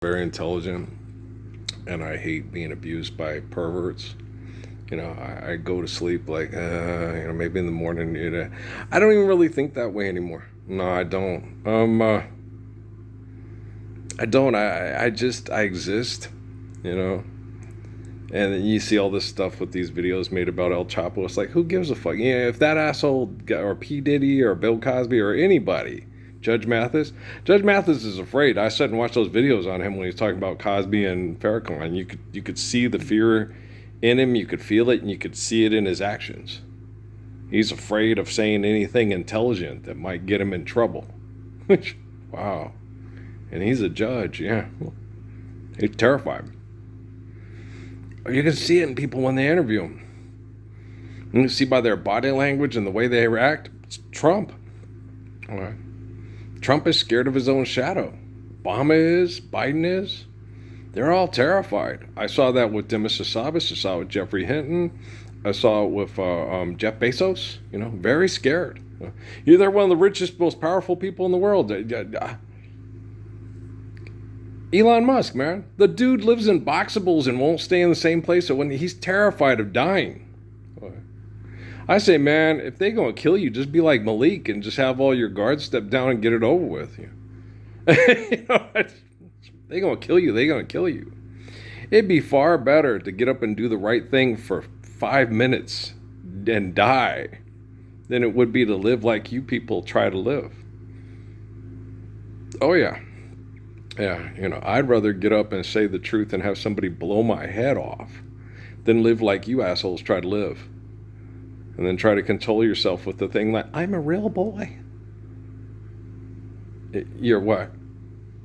very intelligent, and I hate being abused by perverts. I go to sleep like, maybe in the morning. I don't even really think that way anymore. No, I don't. I don't. I exist. You know. And then you see all this stuff with these videos made about El Chapo. It's like, who gives a fuck? If that asshole, or P. Diddy, or Bill Cosby, or anybody, Judge Mathis is afraid. I sat and watched those videos on him when he was talking about Cosby and Farrakhan. You could see the fear in him. You could feel it, and you could see it in his actions. He's afraid of saying anything intelligent that might get him in trouble. Which, wow. And he's a judge, yeah. He's terrified. You can see it in people when they interview him. You can see by their body language and the way they react. It's Trump. All right. Trump is scared of his own shadow. Obama is. Biden is. They're all terrified. I saw that with Demis Hassabis. I saw it with Jeffrey Hinton. I saw it with Jeff Bezos. Very scared. They're one of the richest, most powerful people in the world. Elon Musk, man. The dude lives in boxables and won't stay in the same place. So when he's terrified of dying. I say, man, if they're going to kill you, just be like Malik and just have all your guards step down and get it over with. They're going to kill you. They're going to kill you. It'd be far better to get up and do the right thing for 5 minutes and die than it would be to live like you people try to live. Oh, yeah. Yeah, I'd rather get up and say the truth and have somebody blow my head off than live like you assholes try to live. And then try to control yourself with the thing like, I'm a real boy. You're what?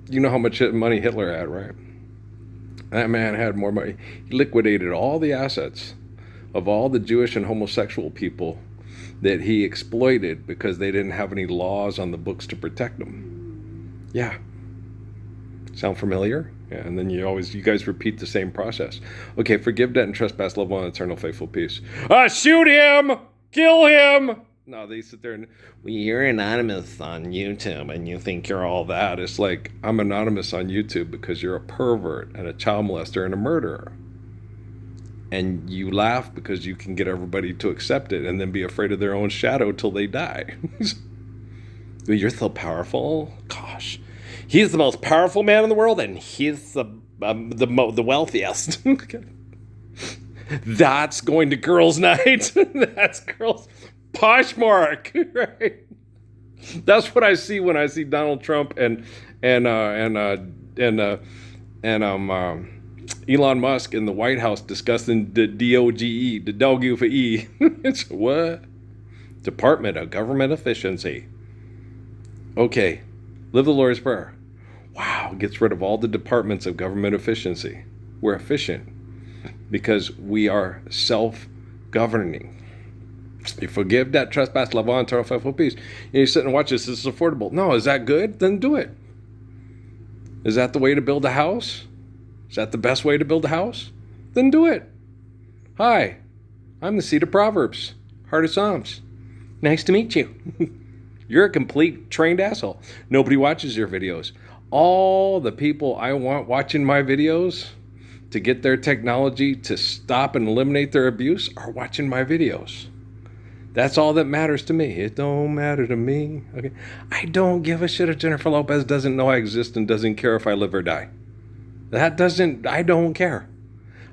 You know how much money Hitler had, right? That man had more money. He liquidated all the assets of all the Jewish and homosexual people that he exploited because they didn't have any laws on the books to protect them. Yeah. Sound familiar? Yeah, and then you guys repeat the same process. Okay, forgive debt and trespass, love one, eternal faithful peace. Shoot him! Kill him! No, they sit there and, well, you're anonymous on YouTube and you think you're all that. It's like, I'm anonymous on YouTube because you're a pervert and a child molester and a murderer. And you laugh because you can get everybody to accept it and then be afraid of their own shadow till they die. You're so powerful? Gosh. He's the most powerful man in the world, and he's the wealthiest. That's going to girls' night. That's girls' Poshmark, right? That's what I see when I see Donald Trump and Elon Musk in the White House discussing the DOGE, the doggy for E. It's what? Department of Government Efficiency. Okay, live the Lord's Prayer. Wow, gets rid of all the departments of government efficiency. We're efficient because we are self-governing. You forgive debt, trespass, love, honor, eternal, faithful peace. And you sit and watch this. This is affordable. No, is that good? Then do it. Is that the way to build a house? Is that the best way to build a house? Then do it. Hi, I'm the seed of Proverbs, Heart of Psalms. Nice to meet you. You're a complete trained asshole. Nobody watches your videos. All the people I want watching my videos to get their technology to stop and eliminate their abuse are watching my videos. That's all that matters to me. It don't matter to me. Okay. I don't give a shit if Jennifer Lopez doesn't know I exist and doesn't care if I live or die. I don't care.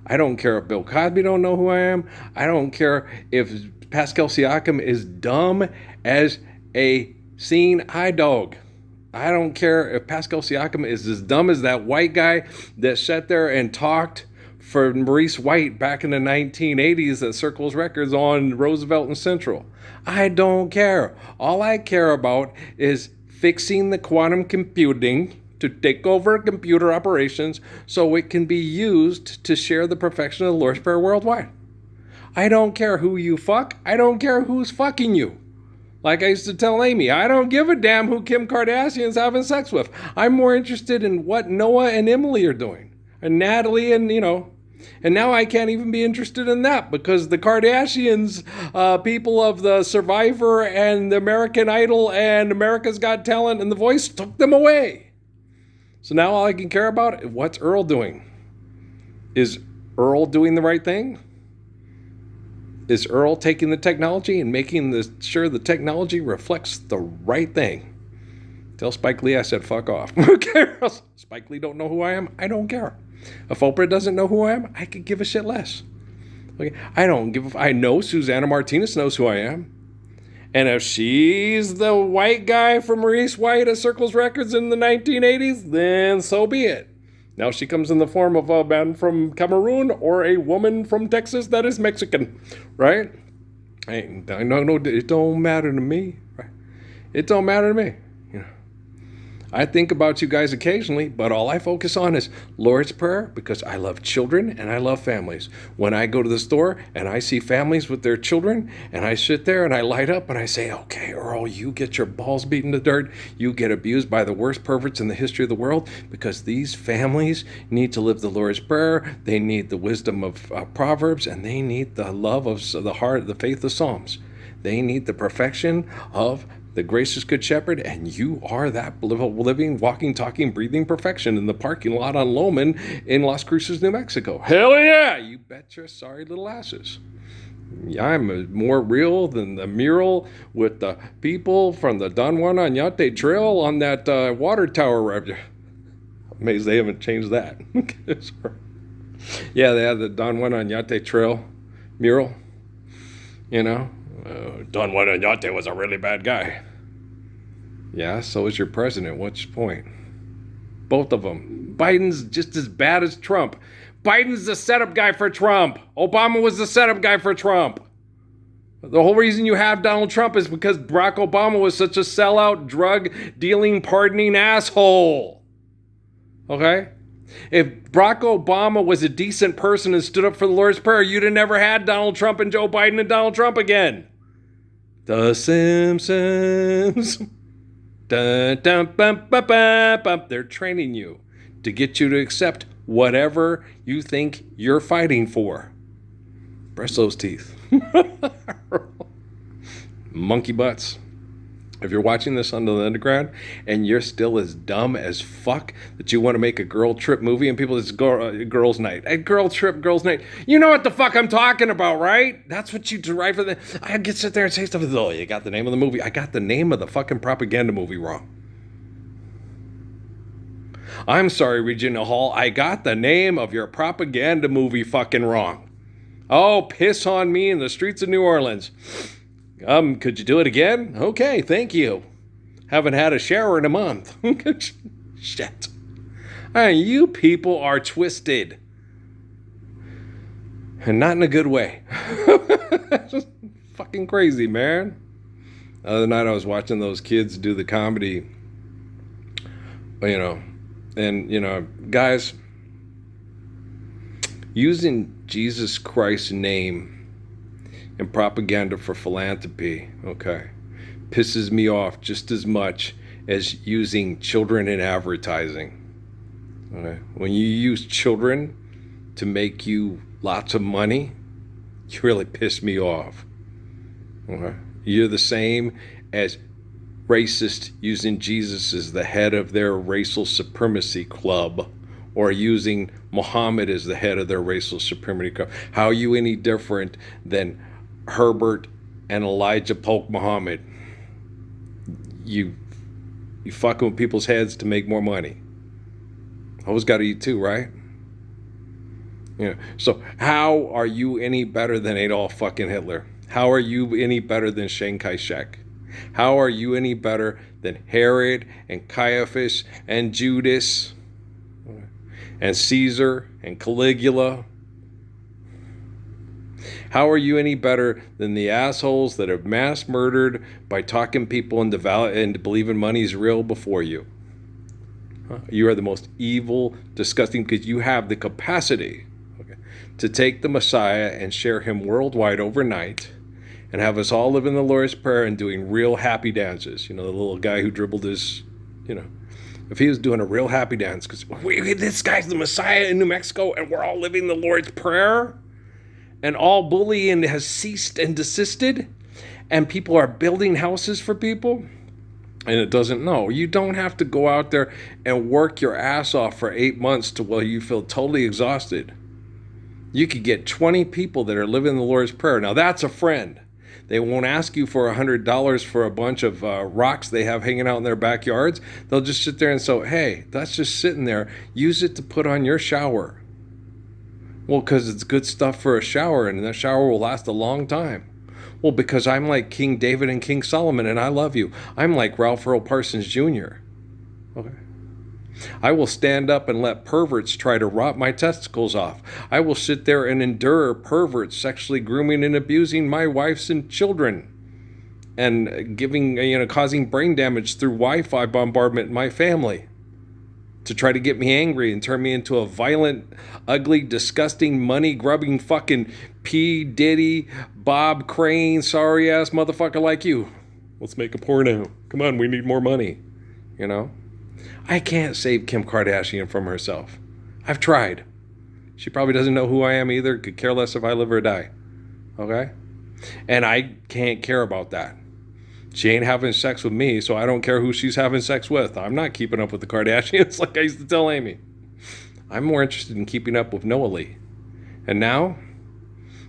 I don't care if Bill Cosby don't know who I am. I don't care if Pascal Siakam is dumb as a seeing eye dog. I don't care if Pascal Siakam is as dumb as that white guy that sat there and talked for Maurice White back in the 1980s at Circles Records on Roosevelt and Central. I don't care. All I care about is fixing the quantum computing to take over computer operations so it can be used to share the perfection of the Lord's Prayer worldwide. I don't care who you fuck. I don't care who's fucking you. Like I used to tell Amy, I don't give a damn who Kim Kardashian's having sex with. I'm more interested in what Noah and Emily are doing. And Natalie and, and now I can't even be interested in that because the Kardashians, people of the Survivor and the American Idol and America's Got Talent and The Voice took them away. So now all I can care about is what's Earl doing. Is Earl doing the right thing? Is Earl taking the technology and making sure the technology reflects the right thing? Tell Spike Lee I said fuck off. Who cares? Spike Lee don't know who I am. I don't care. If Oprah doesn't know who I am, I could give a shit less. Okay? I know Susanna Martinez knows who I am. And if she's the white guy from Maurice White at Circles Records in the 1980s, then so be it. Now she comes in the form of a man from Cameroon or a woman from Texas that is Mexican, right? No, it don't matter to me, right? It don't matter to me. I think about you guys occasionally, but all I focus on is Lord's Prayer because I love children and I love families. When I go to the store and I see families with their children and I sit there and I light up and I say, okay, Earl, you get your balls beaten to dirt. You get abused by the worst perverts in the history of the world because these families need to live the Lord's Prayer. They need the wisdom of Proverbs and they need the love of the heart, the faith of Psalms. They need the perfection of the gracious good shepherd, and you are that living, walking, talking, breathing perfection in the parking lot on Loman in Las Cruces, New Mexico. Hell yeah! You bet your sorry little asses. I'm more real than the mural with the people from the Don Juan Oñate Trail on that water tower. Amazed they haven't changed that. Yeah, they had the Don Juan Oñate Trail mural, Don Juan Oñate was a really bad guy. Yeah, so is your president. What's your point? Both of them. Biden's just as bad as Trump. Biden's the setup guy for Trump. Obama was the setup guy for Trump. The whole reason you have Donald Trump is because Barack Obama was such a sellout, drug-dealing, pardoning asshole. Okay? If Barack Obama was a decent person and stood up for the Lord's Prayer, you'd have never had Donald Trump and Joe Biden and Donald Trump again. The Simpsons. Dun, dun, bum, bum, bum, bum. They're training you to get you to accept whatever you think you're fighting for. Brush those teeth. Monkey butts. If you're watching this on the underground and you're still as dumb as fuck that you want to make a girl trip movie and people just go girls night, a girl trip, girls night. You know what the fuck I'm talking about, right? That's what you derive from I get sit there and say stuff. Oh, you got the name of the movie. I got the name of the fucking propaganda movie wrong. I'm sorry, Regina Hall. I got the name of your propaganda movie fucking wrong. Oh, piss on me in the streets of New Orleans. Could you do it again? Okay, thank you. Haven't had a shower in a month. Shit. You people are twisted. And not in a good way. Just fucking crazy, man. The other night I was watching those kids do the comedy, and, guys, using Jesus Christ's name and propaganda for philanthropy, okay, pisses me off just as much as using children in advertising. Okay? When you use children to make you lots of money, you really piss me off. Okay? You're the same as racists using Jesus as the head of their racial supremacy club, or using Muhammad as the head of their racial supremacy club. How are you any different than Herbert and Elijah Polk Muhammad? You fucking with people's heads to make more money. Always got to eat too, right? So how are you any better than Adolf fucking Hitler? How are you any better than Chiang Kai-shek? How are you any better than Herod and Caiaphas and Judas and Caesar and Caligula? How are you any better than the assholes that have mass murdered by talking people into believing money is real before you? You are the most evil, disgusting, because you have the capacity, to take the Messiah and share him worldwide overnight and have us all live in the Lord's Prayer and doing real happy dances. The little guy who dribbled his, if he was doing a real happy dance, because this guy's the Messiah in New Mexico and we're all living the Lord's Prayer, and all bullying has ceased and desisted, and people are building houses for people, and it doesn't know. You don't have to go out there and work your ass off for 8 months to where you feel totally exhausted. You could get 20 people that are living the Lord's Prayer. Now that's a friend. They won't ask you for $100 for a bunch of rocks they have hanging out in their backyards. They'll just sit there and say, hey, that's just sitting there. Use it to put on your shower. Well, because it's good stuff for a shower, and that shower will last a long time. Well, because I'm like King David and King Solomon, and I love you. I'm like Ralph Earl Parsons Jr. Okay. I will stand up and let perverts try to rot my testicles off. I will sit there and endure perverts sexually grooming and abusing my wives and children, and causing brain damage through Wi-Fi bombardment in my family, to try to get me angry and turn me into a violent, ugly, disgusting, money-grubbing fucking P. Diddy, Bob Crane, sorry-ass motherfucker like you. Let's make a porno. Come on, we need more money. You know? I can't save Kim Kardashian from herself. I've tried. She probably doesn't know who I am either, could care less if I live or die. Okay? And I can't care about that. She ain't having sex with me, so I don't care who she's having sex with. I'm not keeping up with the Kardashians like I used to tell Amy. I'm more interested in keeping up with Noah Lee. And now,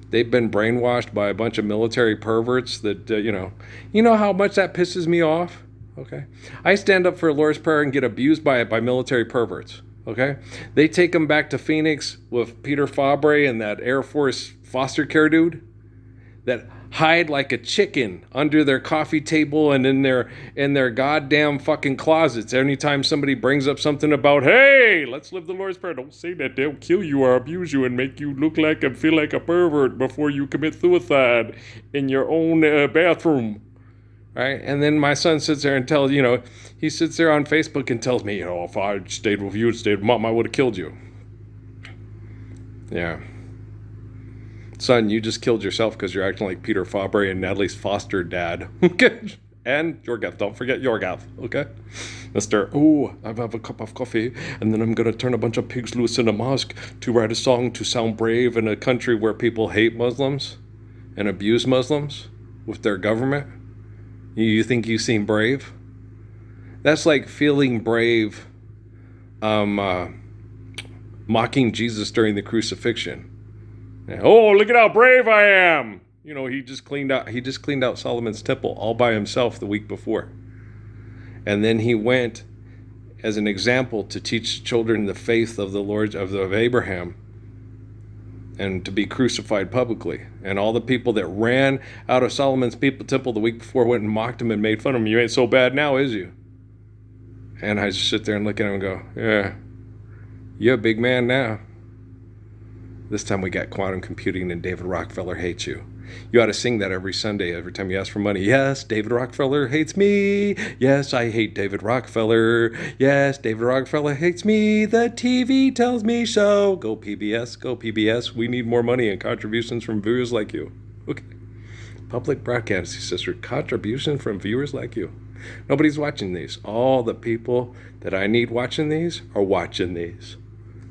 they've been brainwashed by a bunch of military perverts that, You know how much that pisses me off? Okay? I stand up for the Lord's Prayer and get abused by it by military perverts. Okay? They take them back to Phoenix with Peter Fabre and that Air Force foster care dude that hide like a chicken under their coffee table and in their goddamn fucking closets. Anytime somebody brings up something about, hey, let's live the Lord's Prayer, don't say that. They'll kill you or abuse you and make you look like and feel like a pervert before you commit suicide in your own bathroom. Right? And then my son sits there and tells, he sits there on Facebook and tells me, if I stayed with you, stayed with Mom, I would have killed you. Yeah. Son, you just killed yourself because you're acting like Peter Fabre and Natalie's foster dad. Okay? And Yorgath. Don't forget Yorgath. Okay? I have a cup of coffee, and then I'm going to turn a bunch of pigs loose in a mosque to write a song to sound brave in a country where people hate Muslims and abuse Muslims with their government. You think you seem brave? That's like feeling brave mocking Jesus during the crucifixion. Oh, look at how brave I am. He just cleaned out Solomon's temple all by himself the week before. And then he went as an example to teach children the faith of the Lord of Abraham, and to be crucified publicly. And all the people that ran out of Solomon's temple the week before went and mocked him and made fun of him. You ain't so bad now, is you? And I just sit there and look at him and go, yeah, you're a big man now. This time we got quantum computing and David Rockefeller hates you. You ought to sing that every Sunday, every time you ask for money. Yes, David Rockefeller hates me. Yes, I hate David Rockefeller. Yes, David Rockefeller hates me. The TV tells me so. Go PBS, go PBS. We need more money and contributions from viewers like you. Okay. Public Broadcasting System, contributions from viewers like you. Nobody's watching these. All the people that I need watching these are watching these.